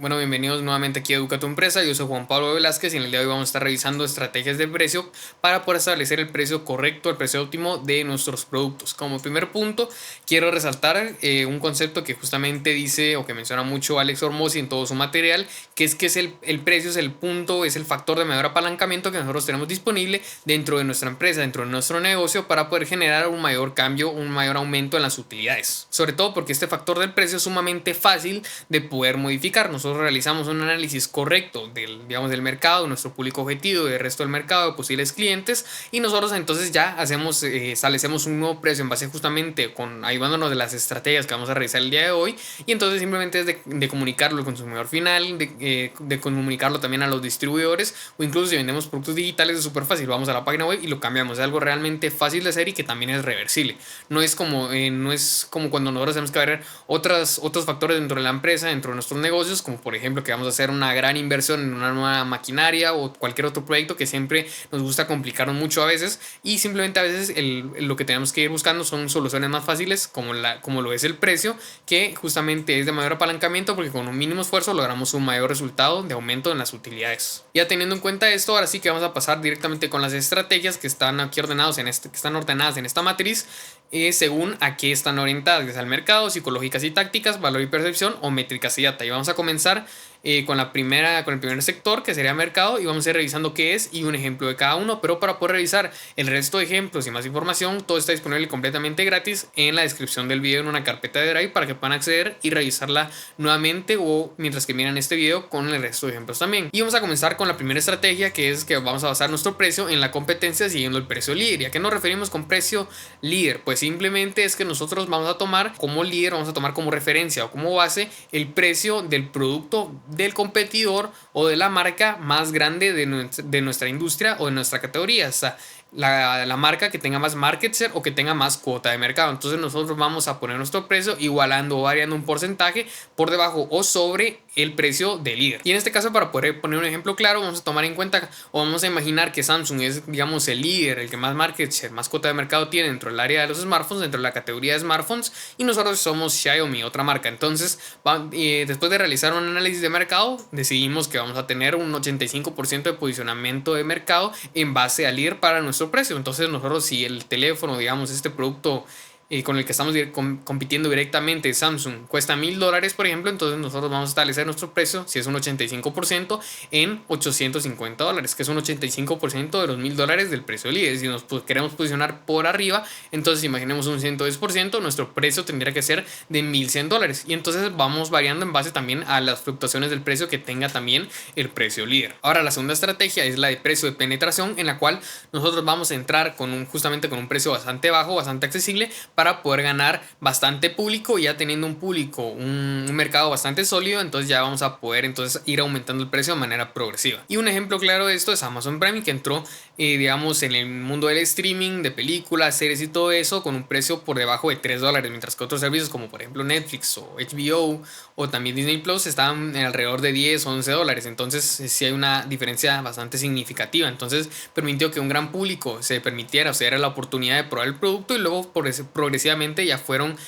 Bueno, bienvenidos nuevamente aquí a Educa tu Empresa. Yo soy Juan Pablo Velázquez y en el día de hoy vamos a estar revisando estrategias de precio para poder establecer el precio correcto, el precio óptimo de nuestros productos. Como primer punto, quiero resaltar un concepto que justamente dice o que menciona mucho Alex Hormozzi en todo su material, que es el precio, es el punto, es el factor de mayor apalancamiento que nosotros tenemos disponible dentro de nuestra empresa, dentro de nuestro negocio, para poder generar un mayor cambio, un mayor aumento en las utilidades. Sobre todo porque este factor del precio es sumamente fácil de poder modificar. Nosotros realizamos un análisis correcto del mercado, de nuestro público objetivo, del resto del mercado, de posibles clientes, y nosotros entonces ya establecemos un nuevo precio en base justamente ayudándonos de las estrategias que vamos a realizar el día de hoy, y entonces simplemente es de comunicarlo al consumidor final, de comunicarlo también a los distribuidores, o incluso si vendemos productos digitales es súper fácil, vamos a la página web y lo cambiamos. Es algo realmente fácil de hacer y que también es reversible. No es como cuando nosotros tenemos que ver otros factores dentro de la empresa, dentro de nuestros negocios, como por ejemplo que vamos a hacer una gran inversión en una nueva maquinaria o cualquier otro proyecto que siempre nos gusta complicarnos mucho a veces, y simplemente a veces lo que tenemos que ir buscando son soluciones más fáciles como lo es el precio, que justamente es de mayor apalancamiento porque con un mínimo esfuerzo logramos un mayor resultado de aumento en las utilidades. Ya teniendo en cuenta esto, ahora sí que vamos a pasar directamente con las estrategias que están aquí que están ordenadas en esta matriz, según a qué están orientadas, ya sea al mercado, psicológicas y tácticas, valor y percepción o métricas y data. Y vamos a comenzar con el primer sector, que sería mercado, y vamos a ir revisando qué es y un ejemplo de cada uno. Pero para poder revisar el resto de ejemplos y más información, todo está disponible completamente gratis en la descripción del video en una carpeta de Drive para que puedan acceder y revisarla nuevamente o mientras que miran este video con el resto de ejemplos también. Y vamos a comenzar con la primera estrategia, que es que vamos a basar nuestro precio en la competencia siguiendo el precio líder. ¿Y a qué nos referimos con precio líder? Pues simplemente es que nosotros vamos a tomar como líder, vamos a tomar como referencia o como base el precio del producto del competidor o de la marca más grande de nuestra industria o de nuestra categoría. O sea, la marca que tenga más market share o que tenga más cuota de mercado. Entonces nosotros vamos a poner nuestro precio igualando o variando un porcentaje por debajo o sobre el precio del líder. Y en este caso, para poder poner un ejemplo claro, vamos a tomar en cuenta o vamos a imaginar que Samsung es, digamos, el líder, el que más market share, más cuota de mercado tiene dentro del área de los smartphones, dentro de la categoría de smartphones, y nosotros somos Xiaomi, otra marca. Entonces, después de realizar un análisis de mercado, decidimos que vamos a tener un 85% de posicionamiento de mercado en base al líder para nuestro precio. Entonces nosotros, si el teléfono, digamos, este producto con el que estamos compitiendo directamente, Samsung, cuesta $1000, por ejemplo, entonces nosotros vamos a establecer nuestro precio, si es un 85%, en $850, que es un 85% de los $1000 del precio líder. Si nos queremos posicionar por arriba, entonces imaginemos un 110%, nuestro precio tendría que ser de $1100, y entonces vamos variando en base también a las fluctuaciones del precio que tenga también el precio líder. Ahora, la segunda estrategia es la de precio de penetración, en la cual nosotros vamos a entrar justamente con un precio bastante bajo, bastante accesible, para poder ganar bastante público. Ya teniendo un público, un mercado bastante sólido, entonces ya vamos a poder entonces ir aumentando el precio de manera progresiva. Y un ejemplo claro de esto es Amazon Prime, que entró digamos en el mundo del streaming, de películas, series y todo eso, con un precio por debajo de $3, mientras que otros servicios como por ejemplo Netflix o HBO o también Disney Plus estaban en alrededor de $10 o $11. Entonces sí hay una diferencia bastante significativa. Entonces permitió que un gran público se permitiera o se diera la oportunidad de probar el producto, y luego progresivamente ya fueron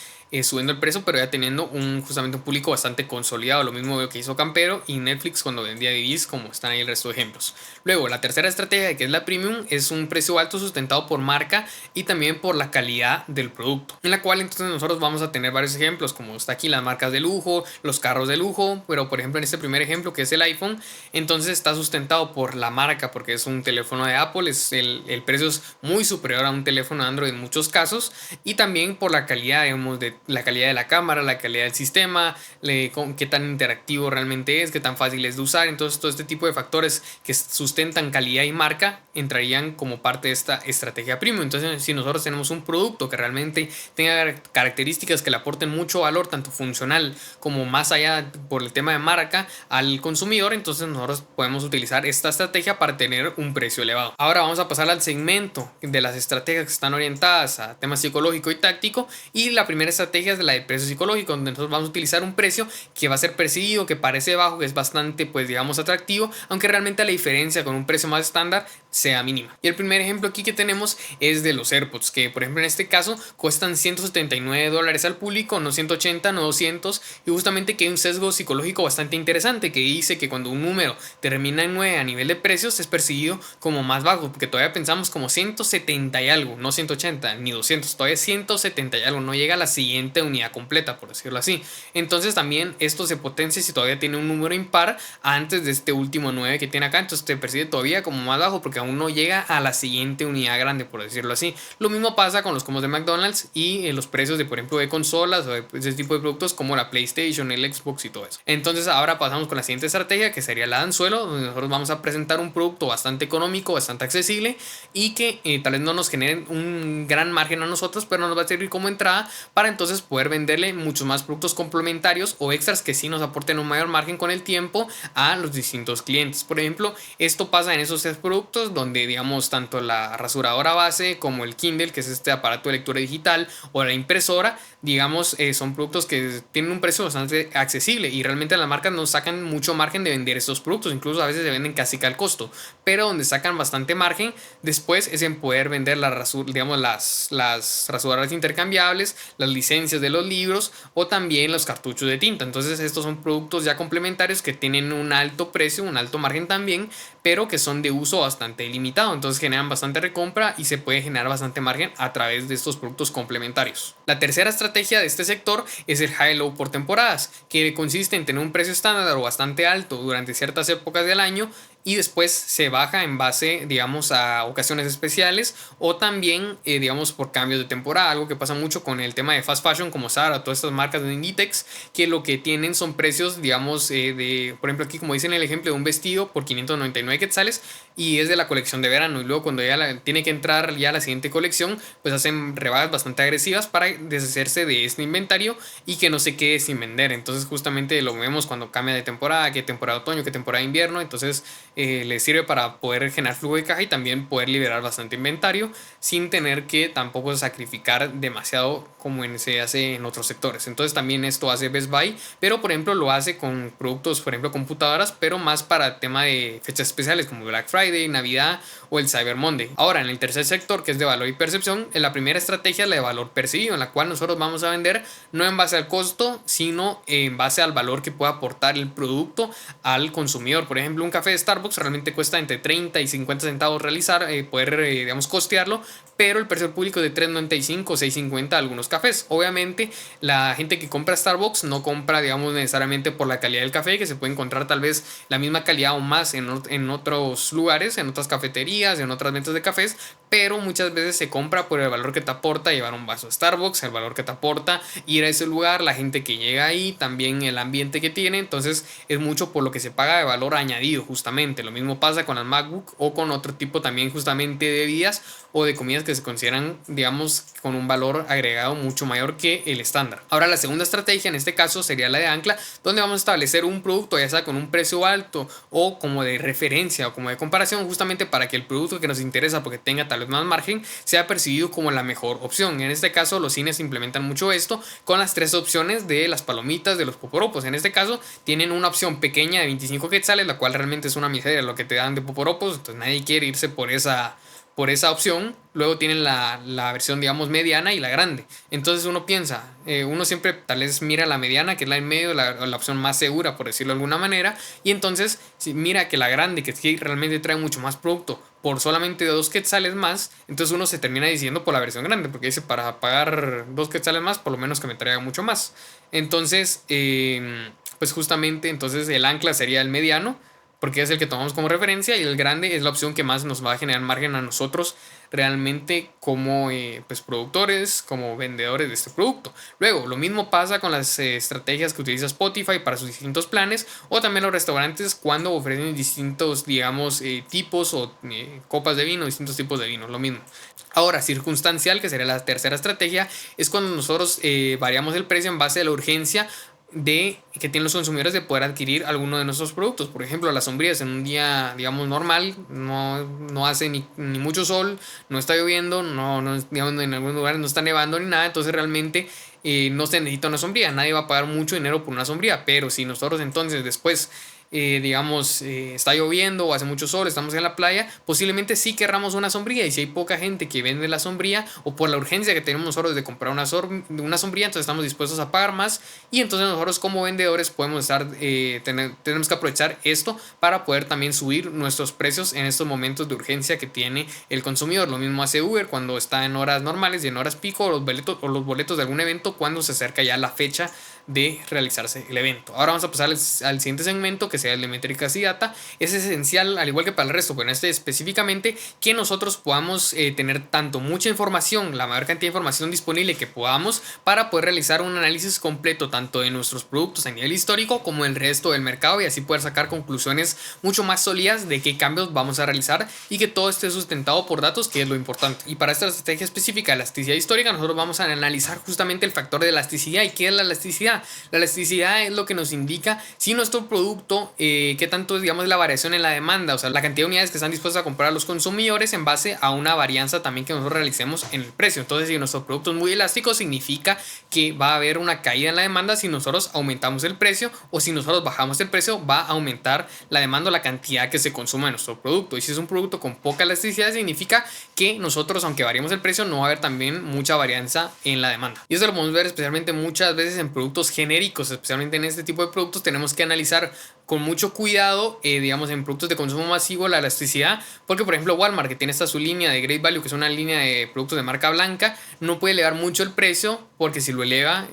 subiendo el precio, pero ya teniendo justamente un público bastante consolidado. Lo mismo que hizo Campero y Netflix cuando vendía DVDs, como están ahí el resto de ejemplos. Luego, la tercera estrategia, que es la premium, es un precio alto sustentado por marca y también por la calidad del producto, en la cual entonces nosotros vamos a tener varios ejemplos, como está aquí las marcas de lujo, los carros de lujo. Pero por ejemplo en este primer ejemplo, que es el iPhone, entonces está sustentado por la marca porque es un teléfono de Apple, el precio es muy superior a un teléfono de Android en muchos casos, y también por la calidad, digamos, de la calidad de la cámara, la calidad del sistema, qué tan interactivo realmente es, qué tan fácil es de usar. Entonces todo este tipo de factores que sustentan calidad y marca entrarían como parte de esta estrategia premium. Entonces, si nosotros tenemos un producto que realmente tenga características que le aporten mucho valor, tanto funcional como más allá por el tema de marca al consumidor, entonces nosotros podemos utilizar esta estrategia para tener un precio elevado. Ahora vamos a pasar al segmento de las estrategias que están orientadas a temas psicológico y táctico, y la primera estrategia estrategia es la de precio psicológico, donde nosotros vamos a utilizar un precio que va a ser percibido, que parece bajo, que es bastante, pues digamos, atractivo, aunque realmente la diferencia con un precio más estándar sea mínima. Y el primer ejemplo aquí que tenemos es de los AirPods, que por ejemplo en este caso cuestan $179 al público, no 180, no 200, y justamente que hay un sesgo psicológico bastante interesante que dice que cuando un número termina en 9 a nivel de precios es percibido como más bajo, porque todavía pensamos como 170 y algo, no 180 ni 200, todavía 170 y algo, no llega a la siguiente unidad completa, por decirlo así. Entonces también esto se potencia si todavía tiene un número impar antes de este último 9 que tiene acá, entonces te percibe todavía como más bajo porque aún no llega a la siguiente unidad grande, por decirlo así. Lo mismo pasa con los combos de McDonald's y los precios de, por ejemplo, de consolas o de ese tipo de productos como la PlayStation, el Xbox y todo eso. Entonces ahora pasamos con la siguiente estrategia, que sería la de anzuelo, donde nosotros vamos a presentar un producto bastante económico, bastante accesible y que tal vez no nos generen un gran margen a nosotros, pero nos va a servir como entrada para entonces poder venderle muchos más productos complementarios o extras que sí nos aporten un mayor margen con el tiempo a los distintos clientes. Por ejemplo, esto pasa en esos tres productos donde, digamos, tanto la rasuradora base como el Kindle, que es este aparato de lectura digital, o la impresora, digamos, son productos que tienen un precio bastante accesible y realmente las marcas no sacan mucho margen de vender estos productos, incluso a veces se venden casi que al costo, pero donde sacan bastante margen después es en poder vender digamos, las rasuradoras intercambiables, las licencias de los libros o también los cartuchos de tinta. Entonces estos son productos ya complementarios que tienen un alto precio, un alto margen también, pero que son de uso bastante limitado, entonces generan bastante recompra y se puede generar bastante margen a través de estos productos complementarios. La tercera estrategia de este sector es el high low por temporadas, que consiste en tener un precio estándar o bastante alto durante ciertas épocas del año y después se baja en base, digamos, a ocasiones especiales o también, digamos, por cambios de temporada, algo que pasa mucho con el tema de fast fashion como Zara o todas estas marcas de Inditex, que lo que tienen son precios, digamos, por ejemplo aquí como dicen el ejemplo de un vestido por 599 quetzales y es de la colección de verano y luego cuando ya tiene que entrar ya la siguiente colección, pues hacen rebajas bastante agresivas para deshacerse de este inventario y que no se quede sin vender. Entonces justamente lo vemos cuando cambia de temporada, que temporada de otoño, que temporada de invierno, entonces les sirve para poder generar flujo de caja y también poder liberar bastante inventario sin tener que tampoco sacrificar demasiado como se hace en otros sectores. Entonces también esto hace Best Buy, pero por ejemplo lo hace con productos, por ejemplo computadoras, pero más para tema de fechas especiales como Black Friday, Navidad o el Cyber Monday. Ahora en el tercer sector, que es de valor y percepción, en la primera estrategia es la de valor percibido, en la cual nosotros vamos a vender no en base al costo, sino en base al valor que pueda aportar el producto al consumidor. Por ejemplo, un café de Starbucks realmente cuesta entre 30 y 50 centavos realizar, poder, digamos, costearlo, pero el precio público es de 3.95 o 6.50 algunos cafés. Obviamente la gente que compra Starbucks no compra, digamos, necesariamente por la calidad del café, que se puede encontrar tal vez la misma calidad o más en otros lugares, en otras cafeterías, en otras ventas de cafés, pero muchas veces se compra por el valor que te aporta llevar un vaso de Starbucks, el valor que te aporta ir a ese lugar, la gente que llega ahí, también el ambiente que tiene. Entonces es mucho por lo que se paga de valor añadido justamente. Lo mismo pasa con las MacBook o con otro tipo también justamente de bebidas o de comidas que se consideran, digamos, con un valor agregado mucho mayor que el estándar. Ahora la segunda estrategia en este caso sería la de ancla, donde vamos a establecer un producto ya sea con un precio alto o como de referencia o como de comparación, justamente para que el producto que nos interesa porque tenga tal vez más margen sea percibido como la mejor opción. En este caso los cines implementan mucho esto con las tres opciones de las palomitas, de los poporopos. En este caso tienen una opción pequeña de 25 quetzales, la cual realmente es una miseria lo que te dan de poporopos, entonces nadie quiere irse por esa opción. Luego tienen la versión, digamos, mediana y la grande. Entonces uno piensa, uno siempre tal vez mira la mediana, que es la en medio, la opción más segura, por decirlo de alguna manera. Y entonces, si mira que la grande, que realmente trae mucho más producto, por solamente 2 quetzales más, entonces uno se termina diciendo por la versión grande, porque dice, para pagar 2 quetzales más, por lo menos que me traiga mucho más. Entonces, pues justamente, entonces el ancla sería el mediano, porque es el que tomamos como referencia, y el grande es la opción que más nos va a generar margen a nosotros realmente como pues productores, como vendedores de este producto. Luego lo mismo pasa con las estrategias que utiliza Spotify para sus distintos planes, o también los restaurantes cuando ofrecen distintos, digamos, tipos o copas de vino, distintos tipos de vino, lo mismo. Ahora, circunstancial, que sería la tercera estrategia, es cuando nosotros variamos el precio en base a la urgencia que tienen los consumidores de poder adquirir alguno de nuestros productos. Por ejemplo, las sombrillas en un día, digamos, normal, no hace ni mucho sol, no está lloviendo, digamos, en algunos lugares no está nevando ni nada, entonces realmente no se necesita una sombría, nadie va a pagar mucho dinero por una sombría, pero si nosotros entonces después digamos, está lloviendo o hace mucho sol, estamos en la playa, posiblemente sí querramos una sombría. Y si hay poca gente que vende la sombría, o por la urgencia que tenemos nosotros de comprar una sombría, entonces estamos dispuestos a pagar más. Y entonces nosotros como vendedores podemos tenemos que aprovechar esto para poder también subir nuestros precios en estos momentos de urgencia que tiene el consumidor. Lo mismo hace Uber cuando está en horas normales y en horas pico, o los boletos de algún evento cuando se acerca ya la fecha de realizarse el evento. Ahora vamos a pasar al siguiente segmento, que sea el de métricas y data. Es esencial, al igual que para el resto, pero en este específicamente, que nosotros podamos tener tanto mucha información, la mayor cantidad de información disponible que podamos, para poder realizar un análisis completo tanto de nuestros productos a nivel histórico como el resto del mercado, y así poder sacar conclusiones mucho más sólidas de qué cambios vamos a realizar y que todo esté sustentado por datos, que es lo importante. Y para esta estrategia específica de elasticidad histórica, nosotros vamos a analizar justamente el factor de elasticidad. ¿Y qué es la elasticidad? La elasticidad es lo que nos indica si nuestro producto, qué tanto es, digamos, la variación en la demanda, o sea, la cantidad de unidades que están dispuestos a comprar los consumidores en base a una varianza también que nosotros realicemos en el precio. Entonces, si nuestro producto es muy elástico, significa que va a haber una caída en la demanda si nosotros aumentamos el precio, o si nosotros bajamos el precio, va a aumentar la demanda o la cantidad que se consuma de nuestro producto. Y si es un producto con poca elasticidad, significa que nosotros, aunque variemos el precio, no va a haber también mucha varianza en la demanda. Y eso lo podemos ver especialmente muchas veces en productos genéricos, especialmente en este tipo de productos tenemos que analizar con mucho cuidado, digamos, en productos de consumo masivo, la elasticidad, porque por ejemplo Walmart, que tiene esta su línea de Great Value, que es una línea de productos de marca blanca, no puede elevar mucho el precio, porque si lo eleva,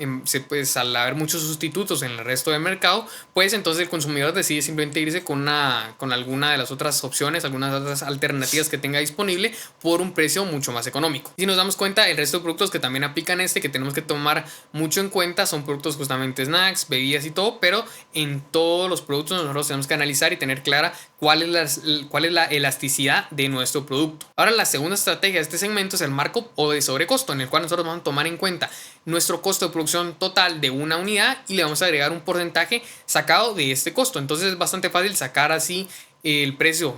pues, al haber muchos sustitutos en el resto del mercado, pues entonces el consumidor decide simplemente irse con alguna de las otras opciones, algunas otras alternativas que tenga disponible por un precio mucho más económico. Si nos damos cuenta, el resto de productos que también aplican que tenemos que tomar mucho en cuenta, son productos justamente snacks, bebidas y todo, pero en todos los productos nosotros tenemos que analizar y tener clara cuál es la elasticidad de nuestro producto. Ahora, la segunda estrategia de este segmento es el markup o de sobrecosto, en el cual nosotros vamos a tomar en cuenta nuestro costo de producción total de una unidad y le vamos a agregar un porcentaje sacado de este costo. Entonces es bastante fácil sacar así el precio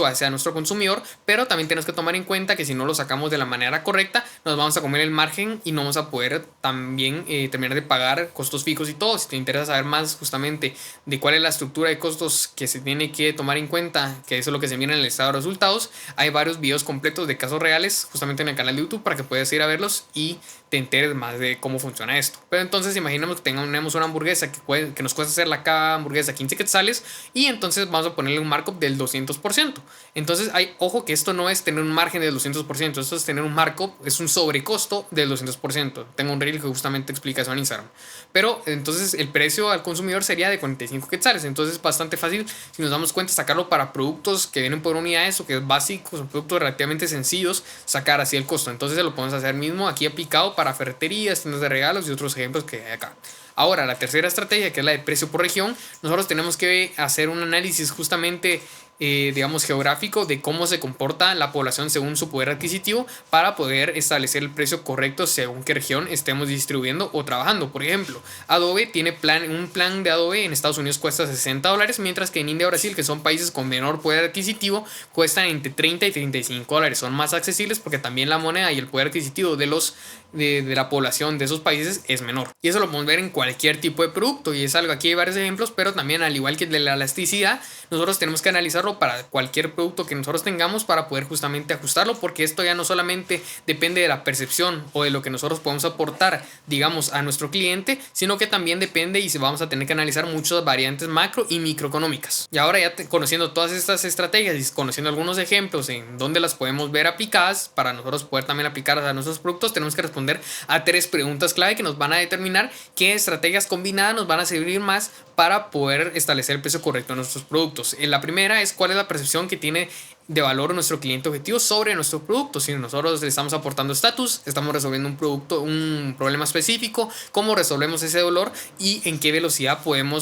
hacia nuestro consumidor, pero también tenemos que tomar en cuenta que si no lo sacamos de la manera correcta, nos vamos a comer el margen y no vamos a poder también terminar de pagar costos fijos y todo. Si te interesa saber más justamente de cuál es la estructura de costos que se tiene que tomar en cuenta, que eso es lo que se mira en el estado de resultados, hay varios videos completos de casos reales justamente en el canal de YouTube para que puedas ir a verlos y te enteres más de cómo funciona esto. Pero entonces imaginemos que tenemos una hamburguesa que nos cuesta hacer cada hamburguesa 15 quetzales, y entonces vamos a ponerle un markup del 200%. Entonces ojo que esto no es tener un margen del 200%, esto es tener un markup, es un sobrecosto del 200%. Tengo un reel que justamente explica eso en Instagram. Pero entonces el precio al consumidor sería de 45 quetzales. Entonces es bastante fácil, si nos damos cuenta, sacarlo para productos que vienen por unidades o que es básico, son productos relativamente sencillos, sacar así el costo. Entonces lo podemos hacer mismo aquí aplicado para ferreterías, tiendas de regalos y otros ejemplos que hay acá. Ahora, la tercera estrategia, que es la de precio por región, nosotros tenemos que hacer un análisis justamente digamos, geográfico de cómo se comporta la población según su poder adquisitivo, para poder establecer el precio correcto según qué región estemos distribuyendo o trabajando. Por ejemplo, Adobe tiene un plan de Adobe en Estados Unidos cuesta $60, mientras que en India o Brasil, que son países con menor poder adquisitivo, cuestan entre $30 y $35. Son más accesibles porque también la moneda y el poder adquisitivo de la población de esos países es menor. Y eso lo podemos ver en cualquier tipo de producto, y es algo, aquí hay varios ejemplos, pero también, al igual que el de la elasticidad, nosotros tenemos que analizarlo para cualquier producto que nosotros tengamos para poder justamente ajustarlo, porque esto ya no solamente depende de la percepción o de lo que nosotros podemos aportar, digamos, a nuestro cliente, sino que también depende y vamos a tener que analizar muchas variantes macro y microeconómicas. Y ahora, ya conociendo todas estas estrategias y conociendo algunos ejemplos en donde las podemos ver aplicadas para nosotros poder también aplicarlas a nuestros productos, tenemos que responder a 3 preguntas clave que nos van a determinar qué estrategias combinadas nos van a servir más para poder establecer el precio correcto de nuestros productos. La primera es cuál es la percepción que tiene de valor nuestro cliente objetivo sobre nuestro producto. Si nosotros le estamos aportando estatus, estamos resolviendo un problema específico, cómo resolvemos ese dolor y en qué velocidad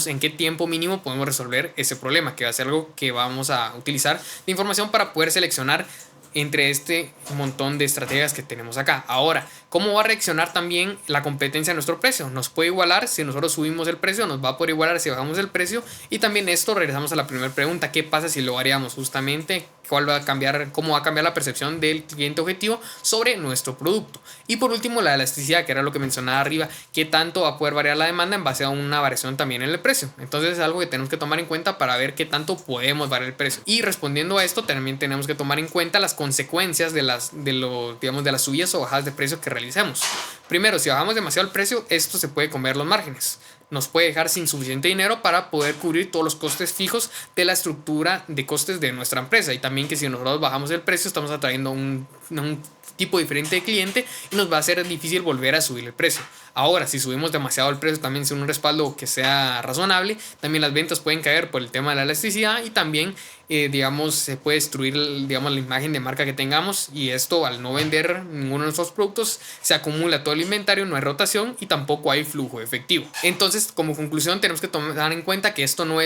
en qué tiempo mínimo podemos resolver ese problema, que va a ser algo que vamos a utilizar de información para poder seleccionar entre este montón de estrategias que tenemos acá. Ahora, ¿cómo va a reaccionar también la competencia a nuestro precio? Nos puede igualar si nosotros subimos el precio, nos va a poder igualar si bajamos el precio. Y también esto, regresamos a la primera pregunta, ¿qué pasa si lo variamos? Justamente, ¿cuál va a cambiar, cómo va a cambiar la percepción del cliente objetivo sobre nuestro producto? Y por último, la elasticidad, que era lo que mencionaba arriba, qué tanto va a poder variar la demanda en base a una variación también en el precio. Entonces es algo que tenemos que tomar en cuenta para ver qué tanto podemos variar el precio. Y respondiendo a esto, también tenemos que tomar en cuenta las consecuencias de las subidas o bajadas de precio que realicemos. Primero, si bajamos demasiado el precio, esto se puede comer los márgenes. Nos puede dejar sin suficiente dinero para poder cubrir todos los costes fijos de la estructura de costes de nuestra empresa. Y también que si nosotros bajamos el precio, estamos atrayendo un tipo diferente de cliente y nos va a ser difícil volver a subir el precio. Ahora, si subimos demasiado el precio, también sin un respaldo que sea razonable, también las ventas pueden caer por el tema de la elasticidad y también, se puede destruir, la imagen de marca que tengamos, y esto, al no vender ninguno de nuestros productos, se acumula todo el inventario, no hay rotación y tampoco hay flujo efectivo. Entonces, como conclusión, tenemos que tomar en cuenta que esto no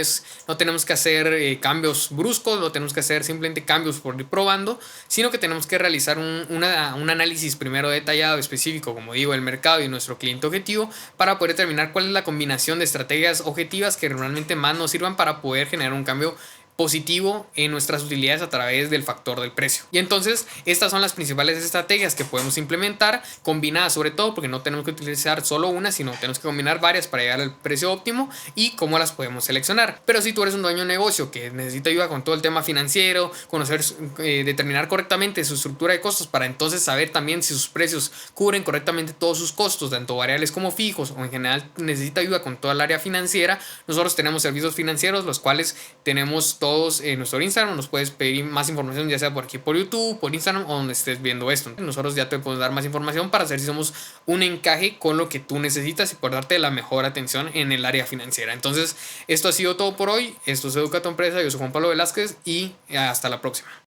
tenemos que hacer cambios bruscos, no tenemos que hacer simplemente cambios por ir probando, sino que tenemos que realizar un análisis primero detallado, específico, como digo, del mercado y nuestro cliente objetivo, para poder determinar cuál es la combinación de estrategias objetivas que realmente más nos sirvan para poder generar un cambio positivo en nuestras utilidades a través del factor del precio. Y entonces estas son las principales estrategias que podemos implementar, combinadas sobre todo, porque no tenemos que utilizar solo una, sino tenemos que combinar varias para llegar al precio óptimo, y cómo las podemos seleccionar. Pero si tú eres un dueño de negocio que necesita ayuda con todo el tema financiero, conocer, determinar correctamente su estructura de costos para entonces saber también si sus precios cubren correctamente todos sus costos, tanto variables como fijos, o en general necesita ayuda con toda el área financiera, nosotros tenemos servicios financieros, los cuales tenemos todos en nuestro Instagram. Nos puedes pedir más información, ya sea por aquí, por YouTube, por Instagram o donde estés viendo esto. Nosotros ya te podemos dar más información para saber si somos un encaje con lo que tú necesitas y por darte la mejor atención en el área financiera. Entonces, esto ha sido todo por hoy. Esto es Educa tu Empresa. Yo soy Juan Pablo Velázquez y hasta la próxima.